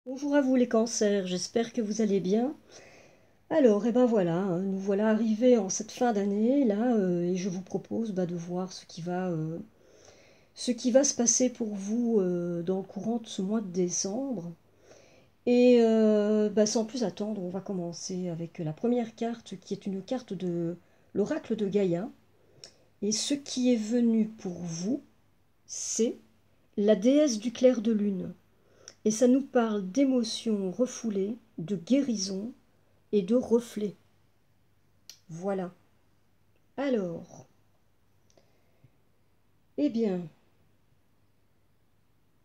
Bonjour à vous les cancers, j'espère que vous allez bien. Alors, et ben voilà, nous voilà arrivés en cette fin d'année, là, et je vous propose de voir ce qui va se passer pour vous dans le courant de ce mois de décembre. Et sans plus attendre, on va commencer avec la première carte, qui est une carte de l'oracle de Gaïa. Et ce qui est venu pour vous, c'est la déesse du clair de lune. Et ça nous parle d'émotions refoulées, de guérison et de reflets. Voilà. Alors, eh bien,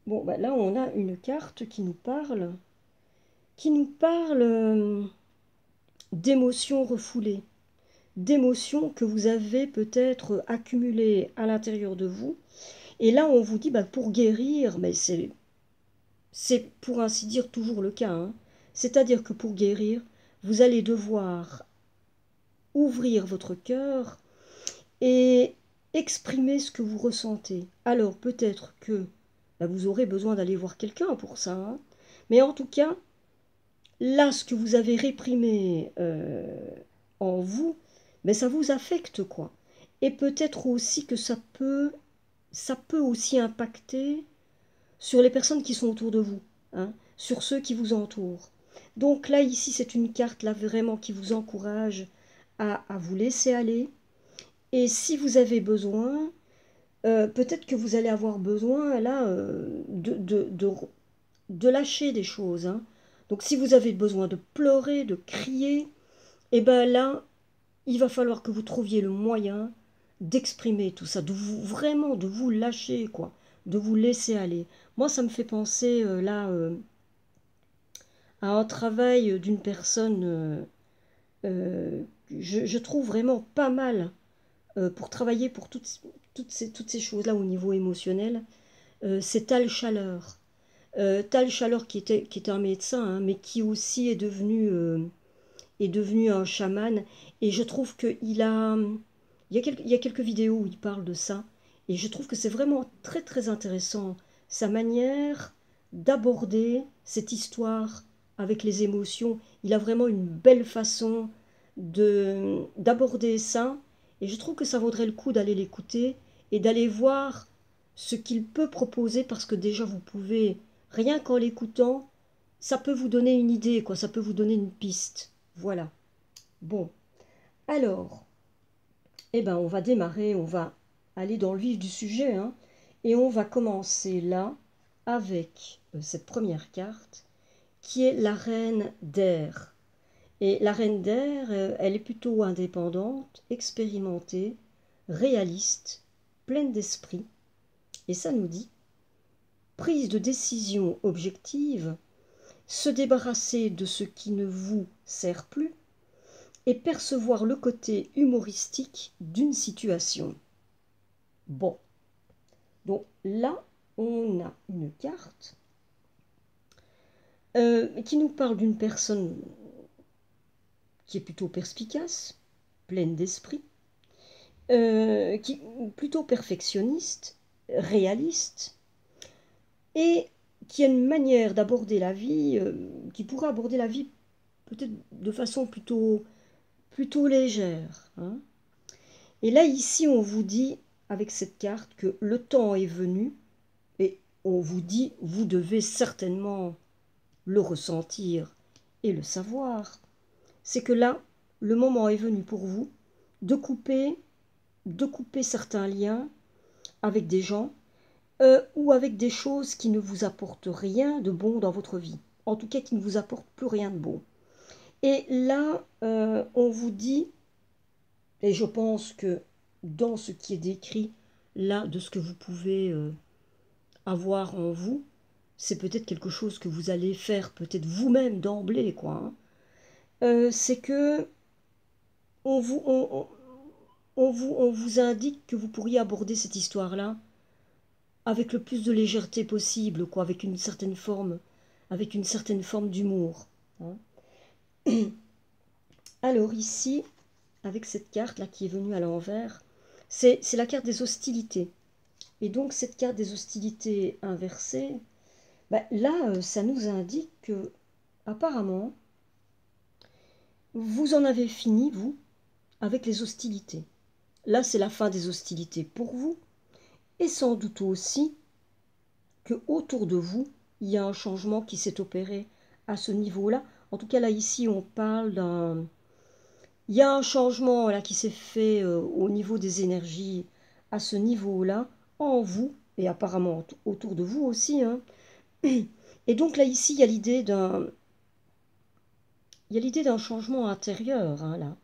bon, là on a une carte qui nous parle d'émotions refoulées, d'émotions que vous avez peut-être accumulées à l'intérieur de vous. Et là on vous dit, pour guérir, mais c'est pour ainsi dire toujours le cas, hein. C'est-à-dire que pour guérir, vous allez devoir ouvrir votre cœur et exprimer ce que vous ressentez. Alors peut-être que vous aurez besoin d'aller voir quelqu'un pour ça, hein. Mais en tout cas, là, ce que vous avez réprimé en vous, ça vous affecte, quoi. Et peut-être aussi que ça peut aussi impacter sur les personnes qui sont autour de vous, hein, sur ceux qui vous entourent. Donc là, ici, c'est une carte là vraiment qui vous encourage à vous laisser aller. Et si vous avez besoin, peut-être que vous allez avoir besoin là de lâcher des choses, hein. Donc si vous avez besoin de pleurer, de crier, et ben là, il va falloir que vous trouviez le moyen d'exprimer tout ça, de vous vraiment de vous lâcher, quoi, de vous laisser aller. Moi, ça me fait penser à un travail d'une personne, je trouve vraiment pas mal pour travailler pour toutes ces choses-là au niveau émotionnel. C'est Tal Chaleur. Tal Chaleur qui était un médecin, hein, mais qui aussi est devenu un chaman. Et je trouve il y a quelques vidéos où il parle de ça. Et je trouve que c'est vraiment très très intéressant. Sa manière d'aborder cette histoire avec les émotions. Il a vraiment une belle façon d'aborder ça. Et je trouve que ça vaudrait le coup d'aller l'écouter et d'aller voir ce qu'il peut proposer parce que déjà vous pouvez, rien qu'en l'écoutant, ça peut vous donner une idée, quoi, ça peut vous donner une piste. Voilà. Bon, alors, on va démarrer, on va aller dans le vif du sujet, hein, et on va commencer là avec cette première carte qui est la reine d'air. Et la reine d'air, elle est plutôt indépendante, expérimentée, réaliste, pleine d'esprit. Et ça nous dit prise de décision objective, se débarrasser de ce qui ne vous sert plus et percevoir le côté humoristique d'une situation. Bon, donc là, on a une carte qui nous parle d'une personne qui est plutôt perspicace, pleine d'esprit, qui plutôt perfectionniste, réaliste, et qui a une manière d'aborder la vie, qui pourrait aborder la vie peut-être de façon plutôt légère, hein. Et là, ici, on vous dit, avec cette carte, que le temps est venu, et on vous dit, vous devez certainement le ressentir et le savoir. C'est que là, le moment est venu pour vous de couper certains liens avec des gens ou avec des choses qui ne vous apportent rien de bon dans votre vie. En tout cas, qui ne vous apportent plus rien de bon. Et là, on vous dit, et je pense que dans ce qui est décrit là, de ce que vous pouvez avoir en vous, c'est peut-être quelque chose que vous allez faire peut-être vous-même d'emblée, quoi, hein. C'est que on vous, on vous indique que vous pourriez aborder cette histoire-là avec le plus de légèreté possible, quoi, avec une certaine forme d'humour, hein. Alors ici, avec cette carte-là qui est venue à l'envers, c'est la carte des hostilités. Et donc cette carte des hostilités inversées, Ben, là, ça nous indique que, apparemment, vous en avez fini, vous, avec les hostilités. Là, c'est la fin des hostilités pour vous, et sans doute aussi que autour de vous, il y a un changement qui s'est opéré à ce niveau-là. En tout cas, là, ici, on parle d'un... Il y a un changement là, qui s'est fait au niveau des énergies à ce niveau-là, en vous, et apparemment autour de vous aussi, hein. Et donc là, ici, il y a l'idée d'un changement intérieur, hein, là.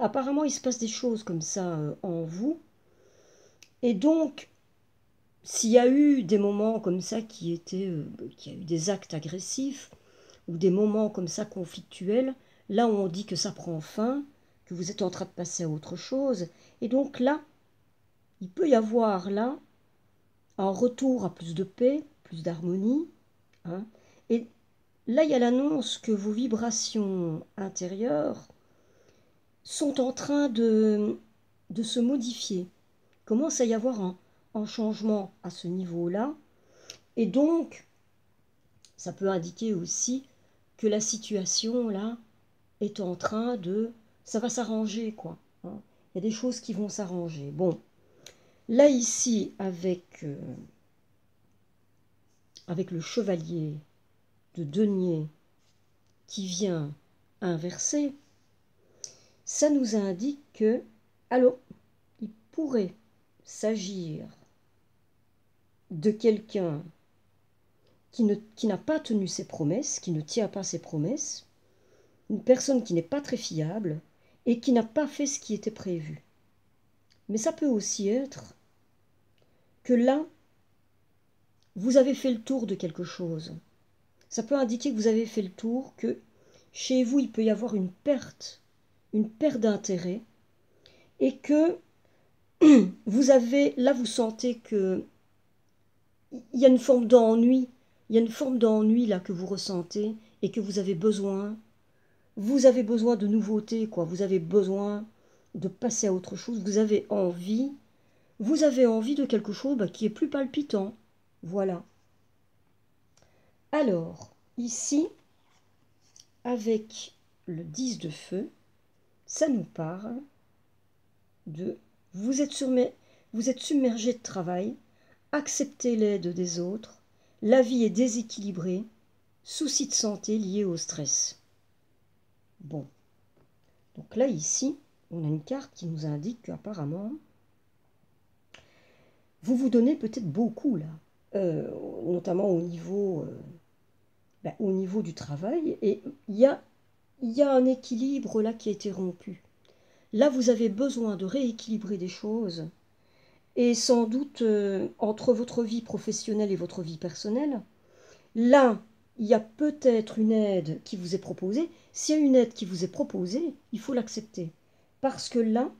Apparemment, il se passe des choses comme ça en vous. Et donc, s'il y a eu des moments comme ça qui a eu des actes agressifs, ou des moments comme ça conflictuels, là où on dit que ça prend fin, que vous êtes en train de passer à autre chose. Et donc là, il peut y avoir là un retour à plus de paix, plus d'harmonie, hein. Et là, il y a l'annonce que vos vibrations intérieures sont en train de se modifier. Commence à y avoir un changement à ce niveau-là. Et donc, ça peut indiquer aussi que la situation, là, est en train de... Ça va s'arranger, quoi, hein. Il y a des choses qui vont s'arranger. Bon, là, ici, avec le chevalier de denier qui vient inverser, ça nous indique que, alors, il pourrait s'agir de quelqu'un qui n'a pas tenu ses promesses, qui ne tient pas ses promesses, une personne qui n'est pas très fiable et qui n'a pas fait ce qui était prévu. Mais ça peut aussi être que là, vous avez fait le tour de quelque chose. Ça peut indiquer que vous avez fait le tour, que chez vous, il peut y avoir une perte d'intérêt, et que vous avez, là, vous sentez que il y a une forme d'ennui, il y a une forme d'ennui là que vous ressentez et que vous avez besoin. Vous avez besoin de nouveautés, quoi. Vous avez besoin de passer à autre chose. Vous avez envie de quelque chose qui est plus palpitant. Voilà. Alors, ici, avec le 10 de feu, ça nous parle de vous êtes submergé de travail, acceptez l'aide des autres, la vie est déséquilibrée, soucis de santé liés au stress. Bon, donc là ici, on a une carte qui nous indique qu'apparemment, vous vous donnez peut-être beaucoup là, notamment au niveau du travail, et il y a un équilibre là qui a été rompu. Là, vous avez besoin de rééquilibrer des choses, et sans doute entre votre vie professionnelle et votre vie personnelle. Là, il y a peut-être une aide qui vous est proposée. S'il y a une aide qui vous est proposée, il faut l'accepter. Parce que là,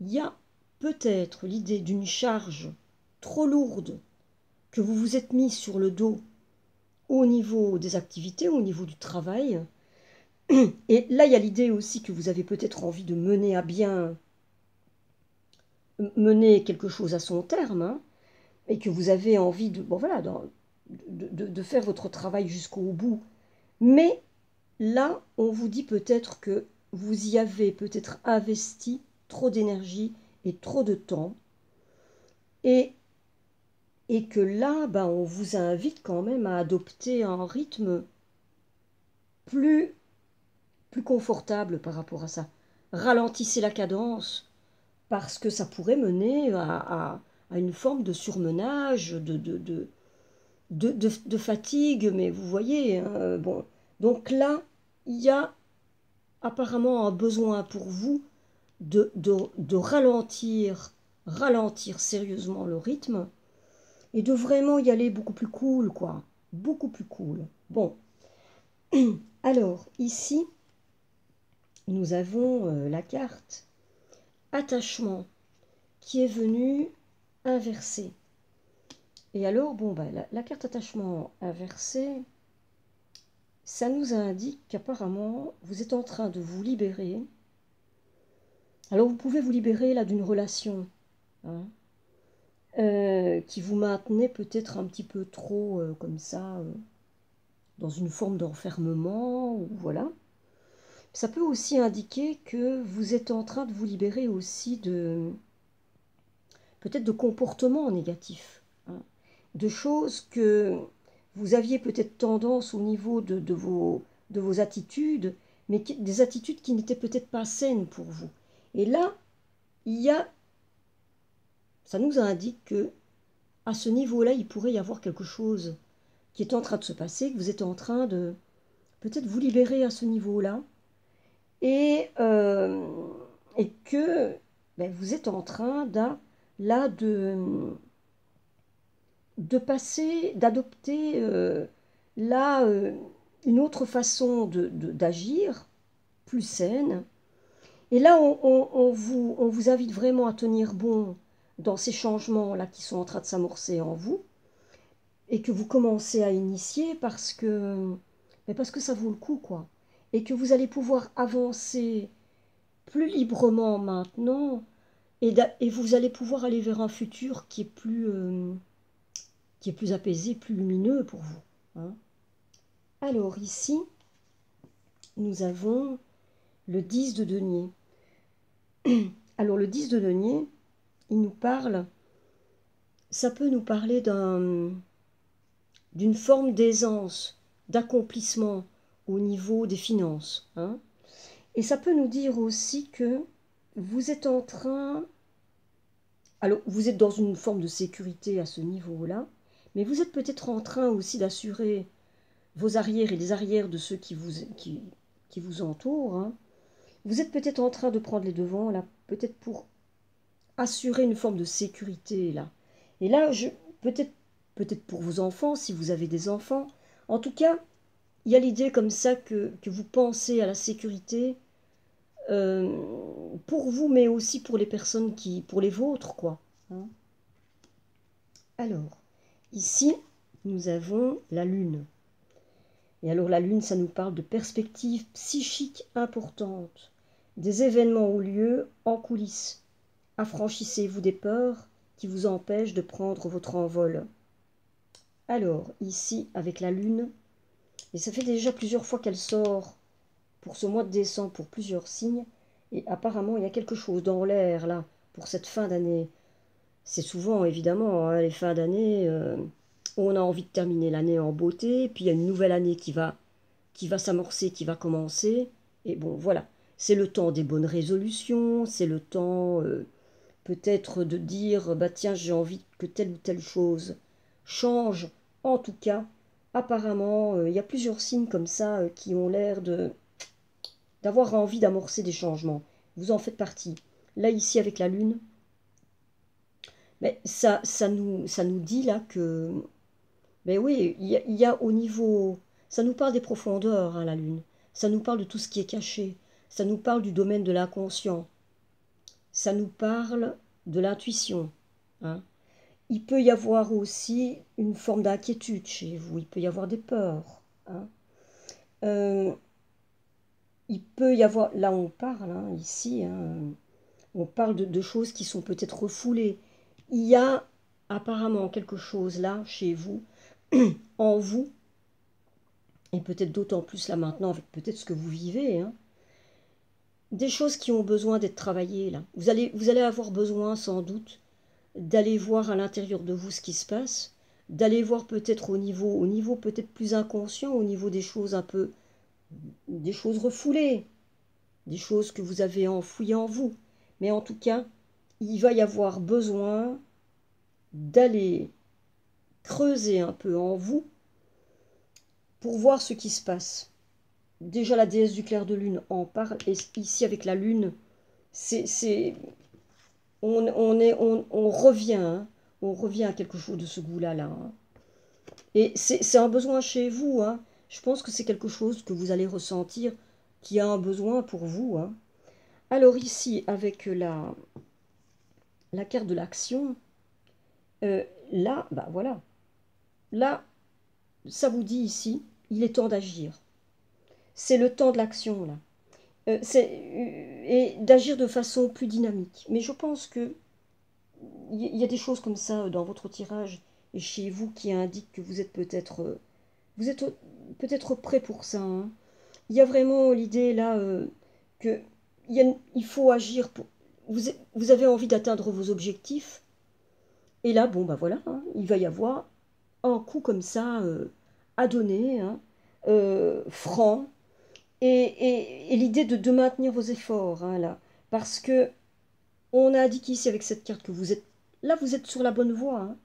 il y a peut-être l'idée d'une charge trop lourde que vous vous êtes mis sur le dos au niveau des activités, au niveau du travail. Et là, il y a l'idée aussi que vous avez peut-être envie de mener à bien, mener quelque chose à son terme, hein, et que vous avez envie de, bon, voilà, de faire votre travail jusqu'au bout. Mais là, on vous dit peut-être que vous y avez peut-être investi trop d'énergie et trop de temps, et, et que là, ben, on vous invite quand même à adopter un rythme plus, plus confortable par rapport à ça. Ralentissez la cadence, parce que ça pourrait mener à une forme de surmenage, de fatigue, mais vous voyez, hein, bon. Donc là, il y a apparemment un besoin pour vous de ralentir sérieusement le rythme et de vraiment y aller beaucoup plus cool, quoi. Beaucoup plus cool. Bon, alors ici, nous avons la carte attachement qui est venue inversée. Et alors, bon, bah, la carte attachement inversée, ça nous indique qu'apparemment, vous êtes en train de vous libérer. Alors, vous pouvez vous libérer là d'une relation, hein. qui vous maintenait peut-être un petit peu trop comme ça, dans une forme d'enfermement, ou voilà. Ça peut aussi indiquer que vous êtes en train de vous libérer aussi de peut-être de comportements négatifs, hein, de choses que vous aviez peut-être tendance au niveau de vos attitudes, mais des attitudes qui n'étaient peut-être pas saines pour vous. Et là, il y a, ça nous indique que à ce niveau-là, il pourrait y avoir quelque chose qui est en train de se passer, que vous êtes en train de peut-être vous libérer à ce niveau-là, et, euh, et que ben, vous êtes en train là de passer, d'adopter là une autre façon d'agir, plus saine. Et là, on vous invite vraiment à tenir bon dans ces changements-là qui sont en train de s'amorcer en vous et que vous commencez à initier parce que ça vaut le coup, quoi. Et que vous allez pouvoir avancer plus librement maintenant et vous allez pouvoir aller vers un futur qui est plus apaisé, plus lumineux pour vous, hein. Alors ici, nous avons le 10 de denier. Alors le 10 de denier, il nous parle, ça peut nous parler d'une forme d'aisance, d'accomplissement au niveau des finances, hein. Et ça peut nous dire aussi que vous êtes en train, alors vous êtes dans une forme de sécurité à ce niveau-là, mais vous êtes peut-être en train aussi d'assurer vos arrières et les arrières de ceux qui vous entourent, hein. Vous êtes peut-être en train de prendre les devants, là, peut-être pour assurer une forme de sécurité, là. Et là, peut-être pour vos enfants, si vous avez des enfants. En tout cas, il y a l'idée comme ça que vous pensez à la sécurité euh, pour vous, mais aussi pour les personnes pour les vôtres, quoi, hein. Alors, ici, nous avons la Lune. Et alors la Lune, ça nous parle de perspectives psychiques importantes. Des événements ont lieu en coulisses. Affranchissez-vous des peurs qui vous empêchent de prendre votre envol. Alors, ici, avec la Lune, et ça fait déjà plusieurs fois qu'elle sort pour ce mois de décembre pour plusieurs signes, et apparemment, il y a quelque chose dans l'air, là, pour cette fin d'année. C'est souvent, évidemment, hein, les fins d'année, on a envie de terminer l'année en beauté, puis il y a une nouvelle année qui va s'amorcer, qui va commencer. Et bon, voilà, c'est le temps des bonnes résolutions, c'est le temps peut-être de dire, bah tiens, j'ai envie que telle ou telle chose change. En tout cas, apparemment, il y a plusieurs signes comme ça qui ont l'air d'avoir envie d'amorcer des changements. Vous en faites partie. Là, ici, avec la Lune, mais ça nous dit là que, mais oui, il y a au niveau, ça nous parle des profondeurs, hein, la Lune. Ça nous parle de tout ce qui est caché. Ça nous parle du domaine de l'inconscient. Ça nous parle de l'intuition, hein. Il peut y avoir aussi une forme d'inquiétude chez vous. Il peut y avoir des peurs, hein. Euh, il peut y avoir, là on parle, hein, ici, hein, on parle de choses qui sont peut-être refoulées. Il y a apparemment quelque chose là, chez vous, en vous, et peut-être d'autant plus là maintenant avec peut-être ce que vous vivez, hein, des choses qui ont besoin d'être travaillées là. Vous allez avoir besoin sans doute d'aller voir à l'intérieur de vous ce qui se passe, d'aller voir peut-être au niveau peut-être plus inconscient, au niveau des choses un peu, des choses refoulées, des choses que vous avez enfouies en vous. Mais en tout cas, il va y avoir besoin d'aller creuser un peu en vous pour voir ce qui se passe. Déjà, la déesse du clair de lune en parle, et ici avec la lune, c'est, on revient, hein, on revient à quelque chose de ce goût-là, là, hein. Et c'est un besoin chez vous, hein. Je pense que c'est quelque chose que vous allez ressentir, qui a un besoin pour vous, hein. Alors ici, avec la carte de l'action, là, bah voilà, là, ça vous dit ici, il est temps d'agir. C'est le temps de l'action, là. Et d'agir de façon plus dynamique. Mais je pense que il y a des choses comme ça dans votre tirage et chez vous qui indiquent que vous êtes peut-être prêt pour ça, hein. Il y a vraiment l'idée là que il faut agir pour. Vous avez envie d'atteindre vos objectifs. Et là, bon, bah voilà, hein, il va y avoir un coup comme ça à donner, hein, franc. Et l'idée de maintenir vos efforts, hein, là. Parce que on a indiqué ici avec cette carte que vous êtes. Là, vous êtes sur la bonne voie, hein.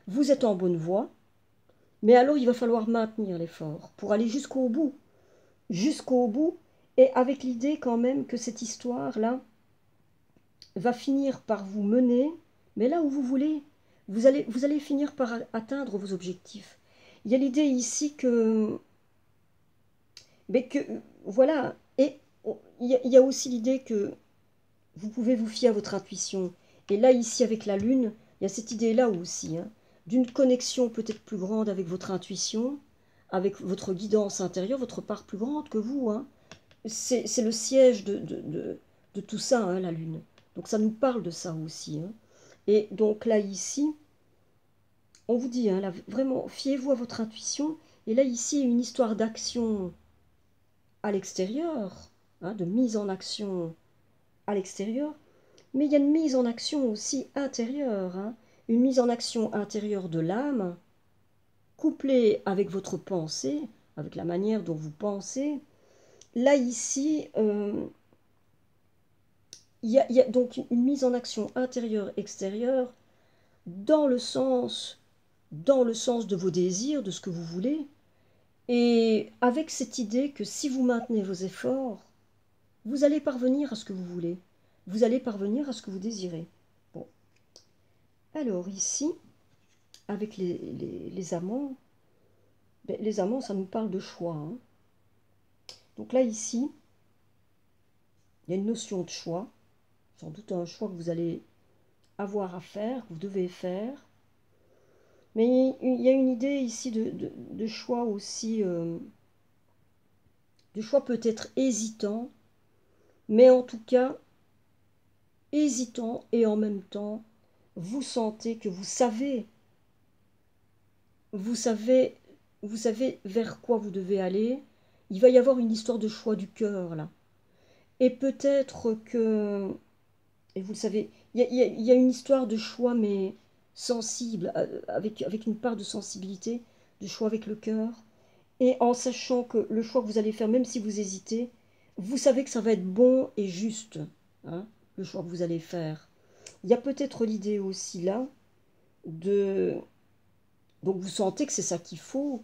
Vous êtes en bonne voie. Mais alors, il va falloir maintenir l'effort pour aller jusqu'au bout. Jusqu'au bout. Et avec l'idée quand même que cette histoire-là va finir par vous mener, mais là où vous voulez. Vous allez finir par atteindre vos objectifs. Il y a l'idée ici que, mais que, voilà, et il y a aussi l'idée que vous pouvez vous fier à votre intuition. Et là, ici, avec la Lune, il y a cette idée-là aussi, hein, d'une connexion peut-être plus grande avec votre intuition, avec votre guidance intérieure, votre part plus grande que vous, hein. C'est le siège de tout ça, hein, la Lune. Donc ça nous parle de ça aussi, hein. Et donc là, ici, on vous dit, hein, là, vraiment, fiez-vous à votre intuition. Et là, ici, une histoire d'action à l'extérieur, hein, de mise en action à l'extérieur. Mais il y a une mise en action aussi intérieure, hein, une mise en action intérieure de l'âme, couplée avec votre pensée, avec la manière dont vous pensez. Là, ici, il y a donc une mise en action intérieure-extérieure dans le sens de vos désirs, de ce que vous voulez, et avec cette idée que si vous maintenez vos efforts, vous allez parvenir à ce que vous voulez, vous allez parvenir à ce que vous désirez. Bon. Alors ici, avec les amants, ben, les amants, ça nous parle de choix, hein. Donc là, ici, il y a une notion de choix, sans doute un choix que vous allez avoir à faire, que vous devez faire. Mais il y a une idée ici de choix aussi, de choix peut-être hésitant, mais en tout cas, hésitant et en même temps, vous sentez que vous savez, vous savez vers quoi vous devez aller. Il va y avoir une histoire de choix du cœur là. Et peut-être que, et vous le savez, il y a une histoire de choix mais sensible, avec une part de sensibilité, de choix avec le cœur. Et en sachant que le choix que vous allez faire, même si vous hésitez, vous savez que ça va être bon et juste, hein, le choix que vous allez faire. Il y a peut-être l'idée aussi là de. Donc vous sentez que c'est ça qu'il faut,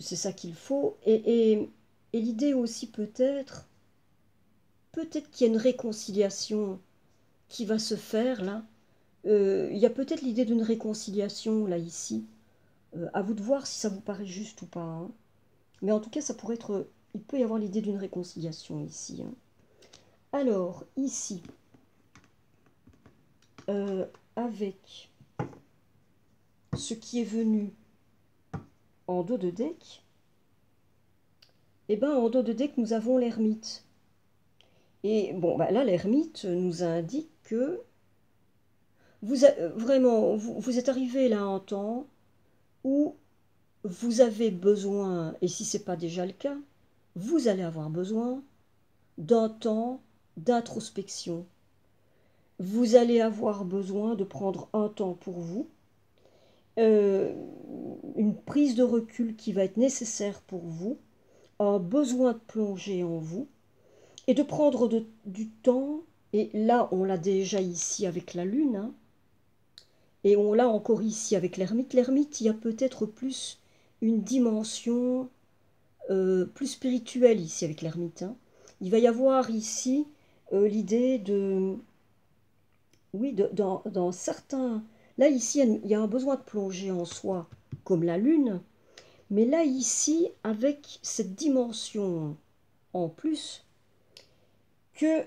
c'est ça qu'il faut. Et l'idée aussi peut-être qu'il y a une réconciliation qui va se faire là. Il y a peut-être l'idée d'une réconciliation là ici. À vous de voir si ça vous paraît juste ou pas, hein. Mais en tout cas, ça pourrait être. Il peut y avoir l'idée d'une réconciliation ici, hein. Alors, ici, avec ce qui est venu en dos de deck, eh ben, en dos de deck, nous avons l'ermite. Et bon, bah là, l'ermite nous indique que vraiment, vous êtes arrivé là à un temps où vous avez besoin, et si ce n'est pas déjà le cas, vous allez avoir besoin d'un temps d'introspection. Vous allez avoir besoin de prendre un temps pour vous, euh, une prise de recul qui va être nécessaire pour vous, un besoin de plonger en vous, et de prendre du temps, et là on l'a déjà ici avec la lune, hein, et on l'a encore ici avec l'ermite. L'ermite, il y a peut-être plus une dimension plus spirituelle ici avec l'ermite, hein. Il va y avoir ici l'idée de. Oui, dans certains. Là, ici, il y a un besoin de plonger en soi, comme la lune. Mais là, ici, avec cette dimension en plus, que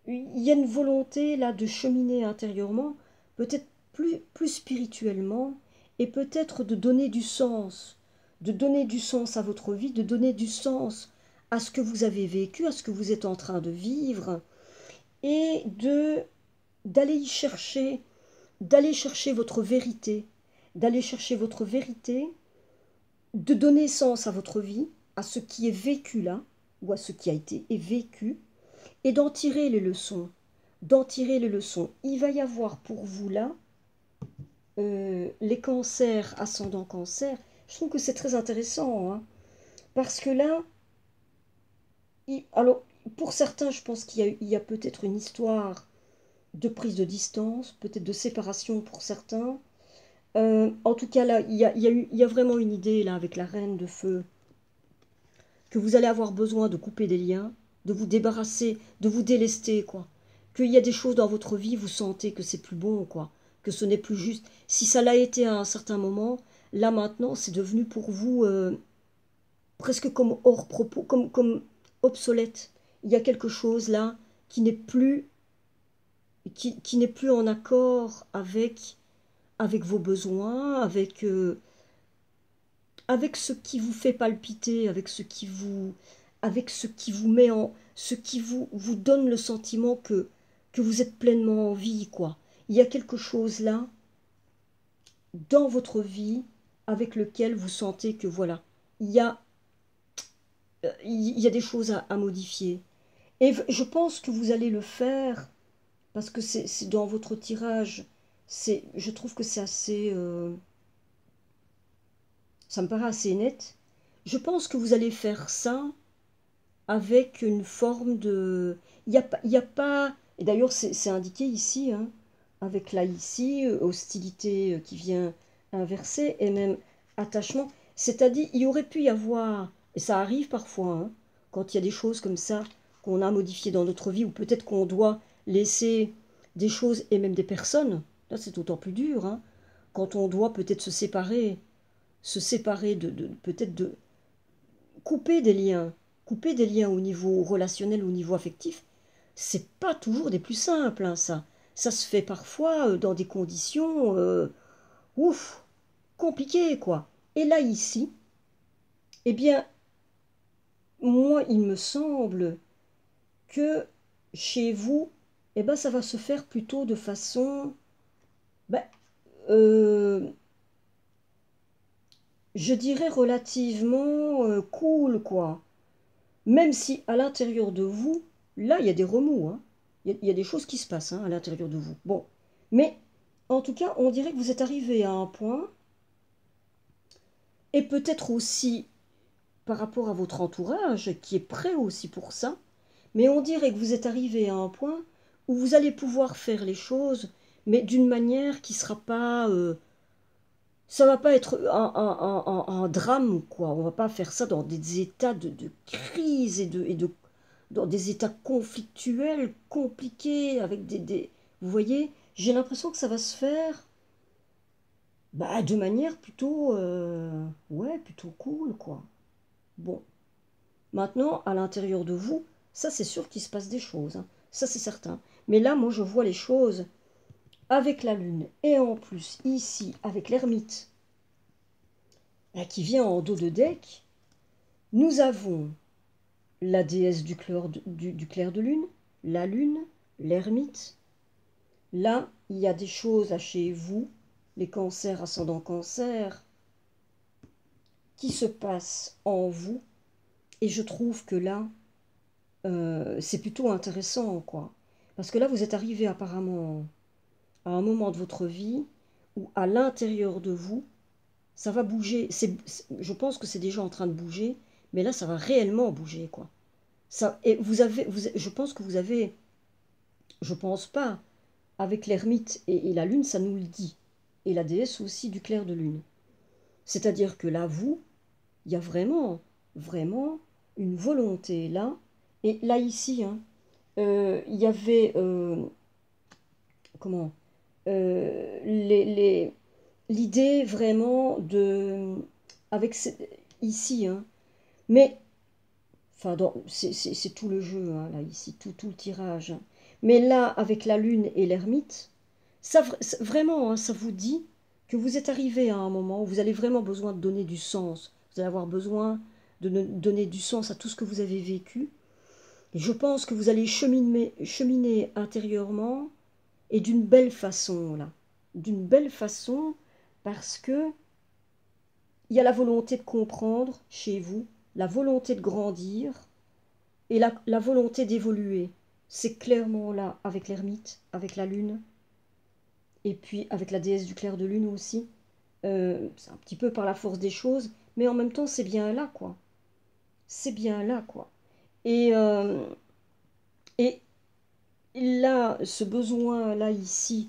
il y a une volonté là de cheminer intérieurement, peut-être plus spirituellement, et peut-être de donner du sens à votre vie, de donner du sens à ce que vous avez vécu, à ce que vous êtes en train de vivre, et d'aller y chercher, d'aller chercher votre vérité, d'aller chercher votre vérité, de donner sens à votre vie, à ce qui est vécu là, ou à ce qui a été vécu, et d'en tirer les leçons. D'en tirer les leçons. Il va y avoir pour vous là, les cancers, ascendant cancer, je trouve que c'est très intéressant, hein, parce que là, alors, pour certains, je pense qu'il y a peut-être une histoire de prise de distance, peut-être de séparation pour certains. En tout cas, là, il y a vraiment une idée, là, avec la reine de feu, que vous allez avoir besoin de couper des liens, de vous débarrasser, de vous délester, quoi. Qu'il y a des choses dans votre vie, vous sentez que c'est plus bon, quoi. Que ce n'est plus juste. Si ça l'a été à un certain moment, là, maintenant, c'est devenu pour vous presque comme hors propos, comme obsolète. Il y a quelque chose, là, qui n'est plus, qui n'est plus en accord avec vos besoins, avec ce qui vous fait palpiter, avec ce qui vous met en, ce qui vous donne le sentiment que vous êtes pleinement en vie, quoi. Il y a quelque chose là, dans votre vie, avec lequel vous sentez que voilà, il y a, il y a des choses à modifier. Et je pense que vous allez le faire, parce que c'est dans votre tirage, je trouve que c'est assez, ça me paraît assez net. Je pense que vous allez faire ça avec une forme de... il y a pas... Et d'ailleurs, c'est indiqué ici, hein, avec là, ici, hostilité qui vient inverser, et même attachement. C'est-à-dire, il aurait pu y avoir, et ça arrive parfois, hein, quand il y a des choses comme ça qu'on a modifiées dans notre vie, ou peut-être qu'on doit laisser des choses et même des personnes. Là, c'est d'autant plus dur, hein, quand on doit peut-être se séparer peut-être de couper des liens au niveau relationnel, au niveau affectif, c'est pas toujours des plus simples, hein, ça. Ça se fait parfois dans des conditions, ouf, compliquées, quoi. Et là, ici, eh bien, moi, il me semble que chez vous, eh ben, ça va se faire plutôt de façon, ben, euh, je dirais relativement cool, quoi. Même si à l'intérieur de vous, là, il y a des remous, hein. Il y a des choses qui se passent, hein, à l'intérieur de vous. Bon, mais en tout cas, on dirait que vous êtes arrivé à un point, et peut-être aussi par rapport à votre entourage, qui est prêt aussi pour ça, mais on dirait que vous êtes arrivé à un point où vous allez pouvoir faire les choses, mais d'une manière qui ne sera pas... ça va pas être un drame, quoi. On va pas faire ça dans des états de crise dans des états conflictuels, compliqués, avec vous voyez, j'ai l'impression que ça va se faire bah, de manière plutôt, ouais, plutôt cool, quoi. Bon, maintenant, à l'intérieur de vous, ça c'est sûr qu'il se passe des choses, hein. Ça c'est certain. Mais là, moi, je vois les choses avec la lune, et en plus, ici, avec l'ermite, là, qui vient en dos de deck, nous avons la déesse du clair de lune, la lune, l'ermite. Là, il y a des choses à chez vous, les cancers ascendant cancer, qui se passent en vous. Et je trouve que là, c'est plutôt intéressant, quoi. Parce que là, vous êtes arrivé apparemment à un moment de votre vie où à l'intérieur de vous, ça va bouger. Je pense que c'est déjà en train de bouger, mais là, ça va réellement bouger, quoi. Ça, et je pense que vous avez, je pense pas, avec l'ermite et la lune, ça nous le dit. Et la déesse aussi du clair de lune. C'est-à-dire que là, vous, il y a vraiment, vraiment une volonté là. Et là, ici, hein, il y avait, comment, l'idée vraiment de, avec ici, hein, mais, enfin, c'est tout le jeu, hein, là, ici, tout le tirage, hein. Mais là, avec la lune et l'ermite, vraiment, hein, ça vous dit que vous êtes arrivé à un moment où vous avez vraiment besoin de donner du sens. Vous allez avoir besoin de donner du sens à tout ce que vous avez vécu. Et je pense que vous allez cheminer intérieurement et d'une belle façon, là. D'une belle façon, parce que il y a la volonté de comprendre chez vous, la volonté de grandir et la volonté d'évoluer. C'est clairement là, avec l'ermite, avec la lune, et puis avec la déesse du clair de lune aussi. C'est un petit peu par la force des choses, mais en même temps, c'est bien là, quoi. C'est bien là, quoi. Et, euh, et là, ce besoin-là, ici,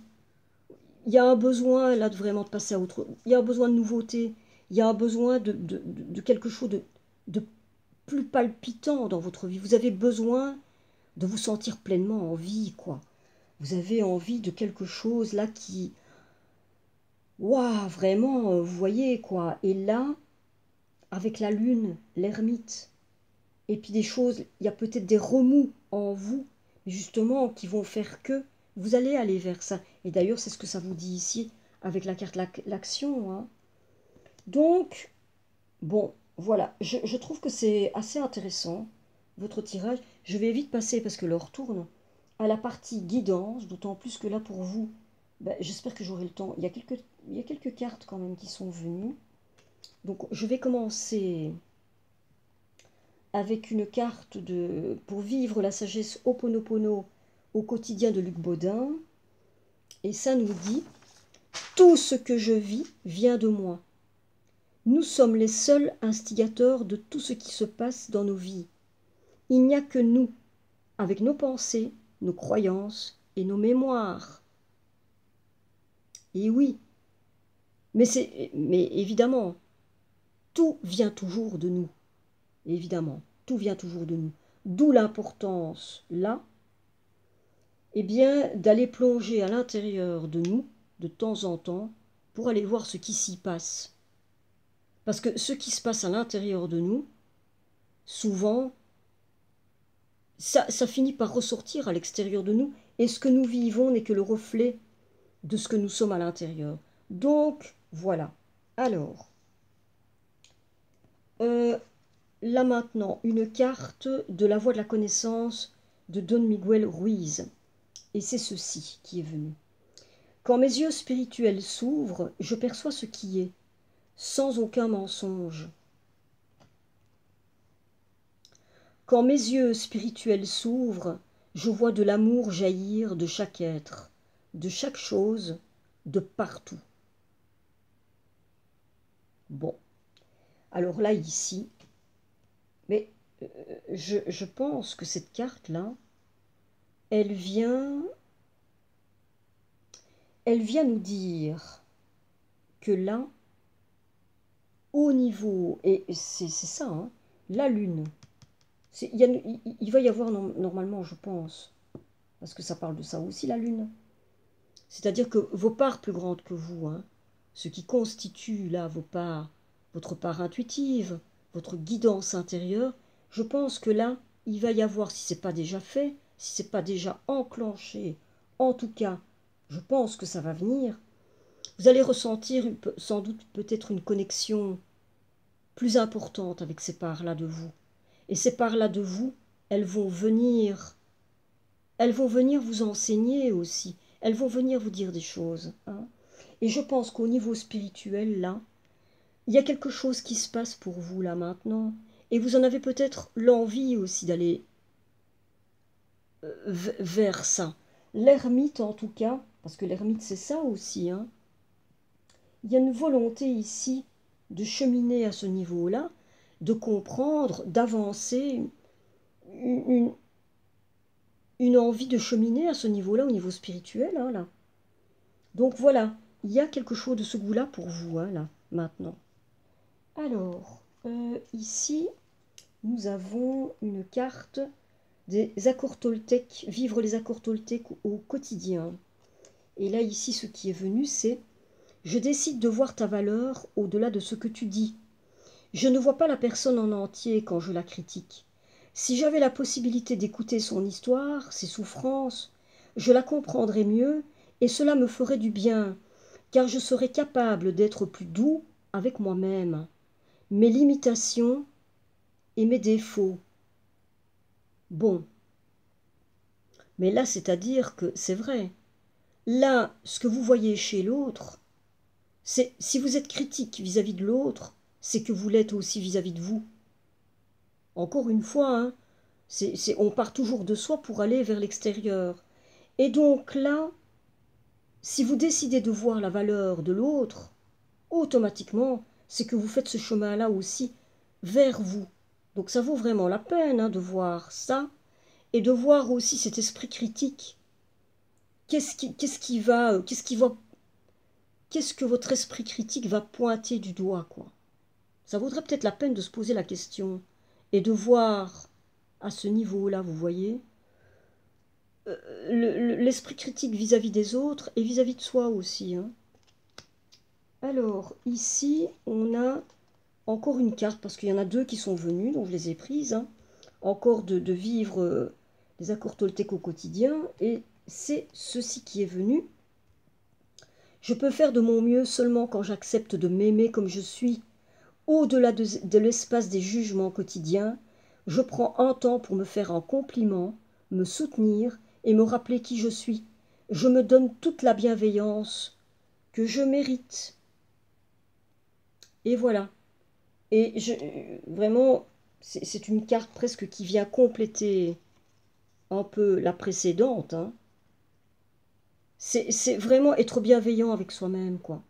il y a un besoin, là, de vraiment de passer à autre... Il y a un besoin de nouveauté, il y a un besoin de quelque chose de plus palpitant dans votre vie. Vous avez besoin de vous sentir pleinement en vie, quoi. Vous avez envie de quelque chose, là, qui... Waouh, vraiment, vous voyez, quoi. Et là, avec la lune, l'ermite, et puis des choses, il y a peut-être des remous en vous, justement, qui vont faire que vous allez aller vers ça. Et d'ailleurs, c'est ce que ça vous dit ici, avec la carte l'action, hein. Donc, bon, voilà, je trouve que c'est assez intéressant, votre tirage. Je vais vite passer, parce que l'heure tourne, à la partie guidance, d'autant plus que là, pour vous, ben, j'espère que j'aurai le temps. Il y a quelques cartes quand même qui sont venues. Donc, je vais commencer avec une carte pour vivre la sagesse Ho'oponopono au quotidien de Luc Baudin. Et ça nous dit, tout ce que je vis vient de moi. Nous sommes les seuls instigateurs de tout ce qui se passe dans nos vies. Il n'y a que nous, avec nos pensées, nos croyances et nos mémoires. Et oui, mais évidemment, tout vient toujours de nous. Évidemment, tout vient toujours de nous. D'où l'importance, là, eh bien, d'aller plonger à l'intérieur de nous, de temps en temps, pour aller voir ce qui s'y passe. Parce que ce qui se passe à l'intérieur de nous, souvent, ça finit par ressortir à l'extérieur de nous, et ce que nous vivons n'est que le reflet de ce que nous sommes à l'intérieur. Donc, voilà. Alors, là maintenant, une carte de la voie de la connaissance de Don Miguel Ruiz. Et c'est ceci qui est venu. Quand mes yeux spirituels s'ouvrent, je perçois ce qui est, sans aucun mensonge. Quand mes yeux spirituels s'ouvrent, je vois de l'amour jaillir de chaque être, de chaque chose, de partout. Bon, alors là, ici, mais je pense que cette carte-là, elle vient nous dire que là, au niveau, et c'est ça, hein, la Lune, il va y avoir normalement, je pense, parce que ça parle de ça aussi, la Lune. C'est-à-dire que vos parts plus grandes que vous, hein, ce qui constitue là vos parts, votre part intuitive, votre guidance intérieure, je pense que là, il va y avoir, si ce n'est pas déjà fait, si ce n'est pas déjà enclenché, en tout cas, je pense que ça va venir, vous allez ressentir sans doute peut-être une connexion plus importante avec ces parts-là de vous. Et ces parts-là de vous, elles vont venir vous enseigner aussi. Elles vont venir vous dire des choses, hein. Et je pense qu'au niveau spirituel, là, il y a quelque chose qui se passe pour vous, là, maintenant. Et vous en avez peut-être l'envie aussi d'aller vers ça. L'ermite, en tout cas, parce que l'ermite, c'est ça aussi, hein. Il y a une volonté ici de cheminer à ce niveau-là, de comprendre, d'avancer, une, une envie de cheminer à ce niveau-là, au niveau spirituel, hein, là. Donc voilà, il y a quelque chose de ce goût-là pour vous, hein, là, maintenant. Alors, ici, nous avons une carte des accords toltèques, vivre les accords toltèques au quotidien. Et là, ici, ce qui est venu, c'est « Je décide de voir ta valeur au-delà de ce que tu dis. Je ne vois pas la personne en entier quand je la critique. Si j'avais la possibilité d'écouter son histoire, ses souffrances, je la comprendrais mieux et cela me ferait du bien, car je serais capable d'être plus doux avec moi-même, mes limitations et mes défauts. » Bon, mais là, c'est-à-dire que c'est vrai. là, ce que vous voyez chez l'autre, c'est si vous êtes critique vis-à-vis de l'autre, c'est que vous l'êtes aussi vis-à-vis de vous. Encore une fois, hein, on part toujours de soi pour aller vers l'extérieur. Et donc là, si vous décidez de voir la valeur de l'autre, automatiquement, c'est que vous faites ce chemin-là aussi vers vous. Donc ça vaut vraiment la peine, hein, de voir ça et de voir aussi cet esprit critique. Qu'est-ce que votre esprit critique va pointer du doigt, quoi. Ça vaudrait peut-être la peine de se poser la question et de voir à ce niveau-là, vous voyez, l'esprit critique vis-à-vis des autres et vis-à-vis de soi aussi, hein. Alors, ici, on a encore une carte, parce qu'il y en a deux qui sont venues, donc je les ai prises, hein. Encore de vivre les accords toltèques au quotidien, et c'est ceci qui est venu. Je peux faire de mon mieux seulement quand j'accepte de m'aimer comme je suis. Au-delà de l'espace des jugements quotidiens, je prends un temps pour me faire un compliment, me soutenir et me rappeler qui je suis. Je me donne toute la bienveillance que je mérite. Et voilà. Et vraiment, c'est une carte presque qui vient compléter un peu la précédente, hein. C'est vraiment être bienveillant avec soi-même, quoi.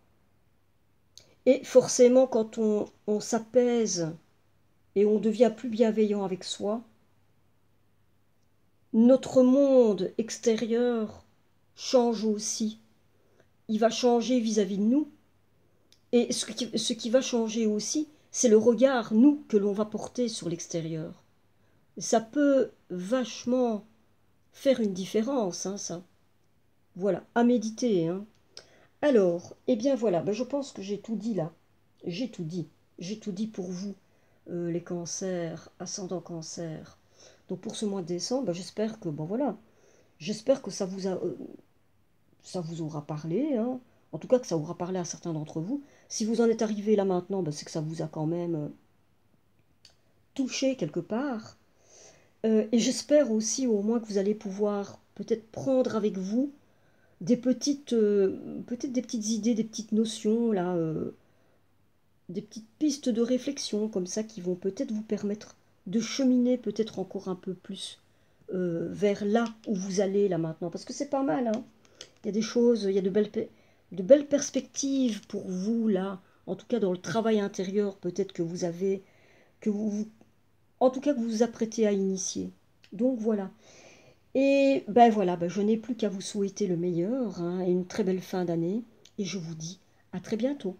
Et forcément, quand on s'apaise et on devient plus bienveillant avec soi, notre monde extérieur change aussi. Il va changer vis-à-vis de nous. Et ce qui va changer aussi, c'est le regard, nous, que l'on va porter sur l'extérieur. Ça peut vachement faire une différence, hein, ça. Voilà, à méditer, hein. Alors, eh bien voilà, ben je pense que j'ai tout dit là. J'ai tout dit. J'ai tout dit pour vous, les cancers, ascendant cancer. Donc pour ce mois de décembre, ben j'espère que, bon voilà, j'espère que ça vous aura parlé, hein. En tout cas que ça aura parlé à certains d'entre vous. Si vous en êtes arrivé là maintenant, ben c'est que ça vous a quand même touché quelque part. Et j'espère aussi au moins que vous allez pouvoir peut-être prendre avec vous des petites, peut-être des petites idées, des petites notions, là, des petites pistes de réflexion comme ça qui vont peut-être vous permettre de cheminer peut-être encore un peu plus vers là où vous allez là maintenant. Parce que c'est pas mal, hein. Il y a des choses, il y a de belles perspectives pour vous là, en tout cas dans le travail intérieur peut-être que vous avez, en tout cas que vous vous apprêtez à initier. Donc voilà. Et ben voilà, ben je n'ai plus qu'à vous souhaiter le meilleur, hein, et une très belle fin d'année. Et je vous dis à très bientôt.